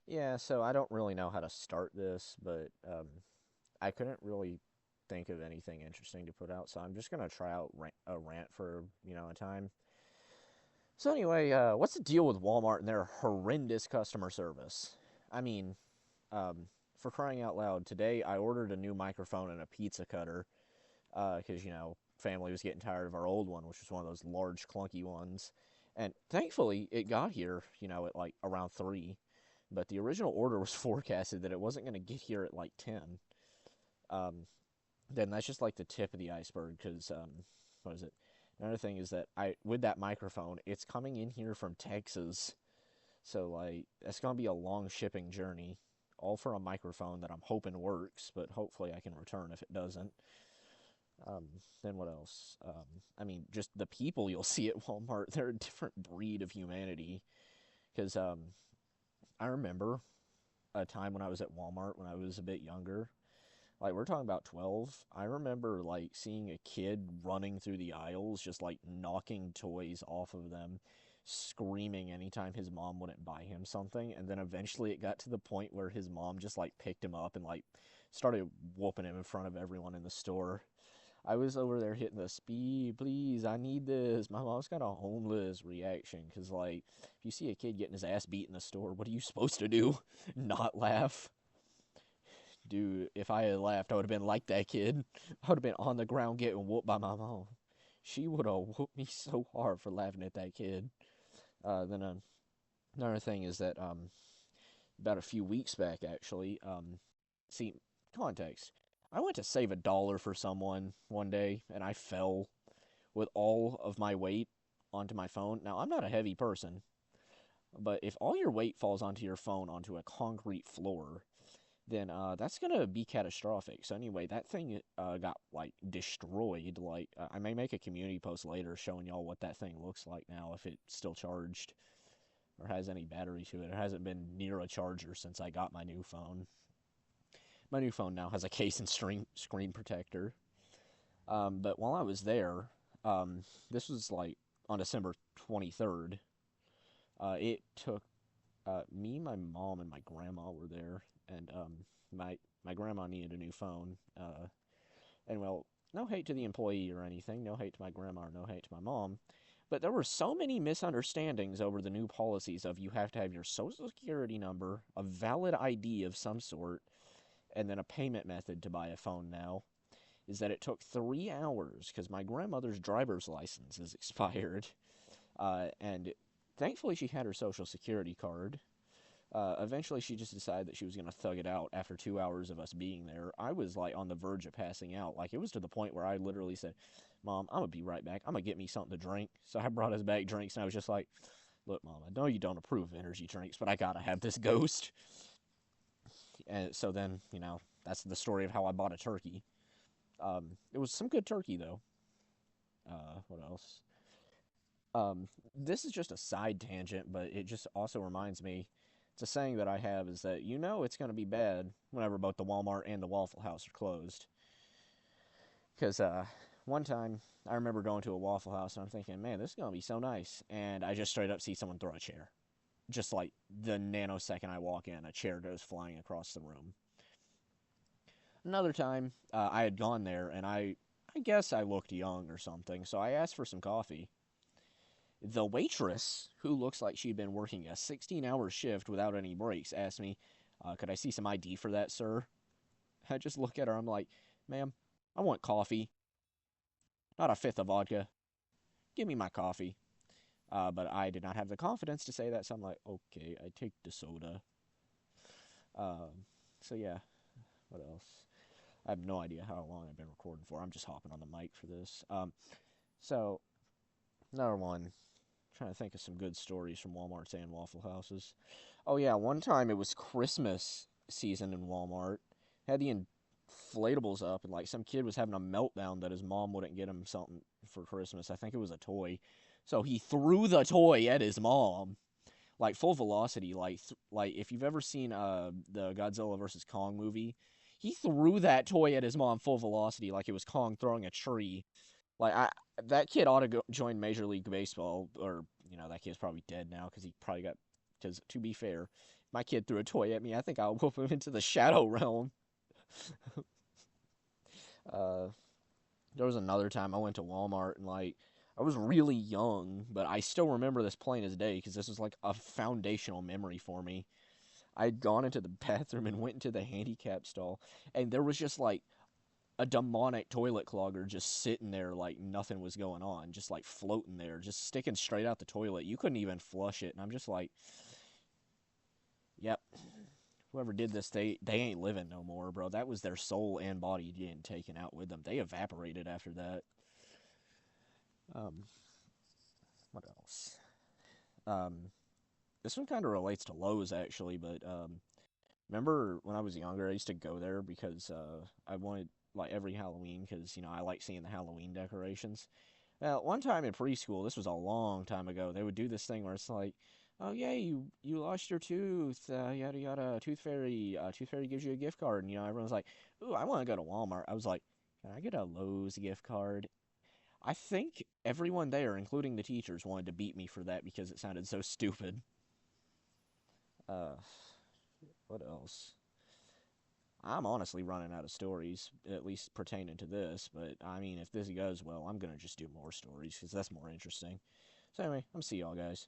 Yeah, so I don't really know how to start this, but I couldn't really think of anything interesting to put out, so I'm just gonna try out a rant for a time. So anyway, what's the deal with Walmart and their horrendous customer service? I mean, for crying out loud, today I ordered a new microphone and a pizza cutter because family was getting tired of our old one, which was one of those large clunky ones, and thankfully it got here, at like around 3. But the original order was forecasted that it wasn't going to get here at like 10. Um, then that's just like the tip of the iceberg because what is it? Another thing is that I with that microphone, it's coming in here from Texas, so like it's gonna be a long shipping journey, all for a microphone that I'm hoping works, but hopefully I can return if it doesn't. Um, then what else? I mean, just the people you'll see at Walmart, they're a different breed of humanity. Because I remember a time when I was at Walmart when I was a bit younger. Like we're talking about 12. I remember like seeing a kid running through the aisles just like knocking toys off of them, screaming anytime his mom wouldn't buy him something, and then eventually it got to the point where his mom just like picked him up and like started whooping him in front of everyone in the store. I was over there hitting the speed, please, I need this. My mom's got a homeless reaction because, like, if you see a kid getting his ass beat in the store, what are you supposed to do? Not laugh? Dude, if I had laughed, I would have been like that kid. I would have been on the ground getting whooped by my mom. She would have whooped me so hard for laughing at that kid. Then another thing is that about a few weeks back, actually, see, context. I went to save $1 for someone one day, and I fell with all of my weight onto my phone. Now, I'm not a heavy person, but if all your weight falls onto your phone onto a concrete floor, then that's gonna be catastrophic. So anyway, that thing got like destroyed. Like I may make a community post later showing y'all what that thing looks like now, if it's still charged or has any battery to it. It hasn't been near a charger since I got my new phone. My new phone now has a case and screen protector. But while I was there, this was like on December 23rd. It took me, my mom, and my grandma were there, and my grandma needed a new phone. And well, no hate to the employee or anything, no hate to my grandma or no hate to my mom, but there were so many misunderstandings over the new policies of you have to have your social security number, a valid ID of some sort, and then a payment method to buy a phone now. Is that it took 3 hours because my grandmother's driver's license is expired, and thankfully she had her social security card. Eventually, she just decided that she was going to thug it out after 2 hours of us being there. I was like on the verge of passing out. Like, it was to the point where I literally said, Mom, I'm going to be right back. I'm going to get me something to drink. So I brought us back drinks, and I was just like, Look, Mom, I know you don't approve of energy drinks, but I got to have this ghost. And so then, that's the story of how I bought a turkey. It was some good turkey, though. What else? This is just a side tangent, but it just also reminds me. It's a saying that I have is that it's going to be bad whenever both the Walmart and the Waffle House are closed. Because one time I remember going to a Waffle House and I'm thinking, man, this is going to be so nice. And I just straight up see someone throw a chair. Just like the nanosecond I walk in, a chair goes flying across the room. Another time I had gone there and I guess I looked young or something, so I asked for some coffee. The waitress, who looks like she'd been working a 16-hour shift without any breaks, asked me, could I see some ID for that, sir? I just look at her, I'm like, ma'am, I want coffee, not a fifth of vodka. Give me my coffee. But I did not have the confidence to say that, so I'm like, okay, I take the soda. Um, so yeah, what else? I have no idea how long I've been recording for. I'm just hopping on the mic for this. So another one. Trying to think of some good stories from Walmarts and Waffle Houses. Oh yeah, one time it was Christmas season in Walmart. Had the inflatables up, and like some kid was having a meltdown that his mom wouldn't get him something for Christmas. I think it was a toy. So he threw the toy at his mom, like full velocity. Like if you've ever seen the Godzilla versus Kong movie, he threw that toy at his mom full velocity, like it was Kong throwing a tree. Like that kid ought to join Major League Baseball, or that kid's probably dead now because he probably got. Because to be fair, my kid threw a toy at me, I think I'll whoop him into the shadow realm. Uh, there was another time I went to Walmart and like I was really young, but I still remember this plain as day because this was like a foundational memory for me. I had gone into the bathroom and went into the handicap stall, and there was just like a demonic toilet clogger just sitting there like nothing was going on, just like floating there, just sticking straight out the toilet. You couldn't even flush it, and I'm just like, yep, whoever did this, they ain't living no more, bro. That was their soul and body getting taken out with them. They evaporated after that. Um, what else? Um, this one kind of relates to Lowe's actually, but remember when I was younger, I used to go there because I wanted like every Halloween because I like seeing the Halloween decorations. Now, one time in preschool, this was a long time ago, they would do this thing where it's like, oh yeah, you lost your tooth, yada yada. Tooth fairy gives you a gift card, and everyone's like, ooh, I want to go to Walmart. I was like, can I get a Lowe's gift card? I think everyone there, including the teachers, wanted to beat me for that because it sounded so stupid. Uh, what else? I'm honestly running out of stories, at least pertaining to this. But I mean, if this goes well, I'm gonna just do more stories because that's more interesting. So anyway, I'm see y'all guys.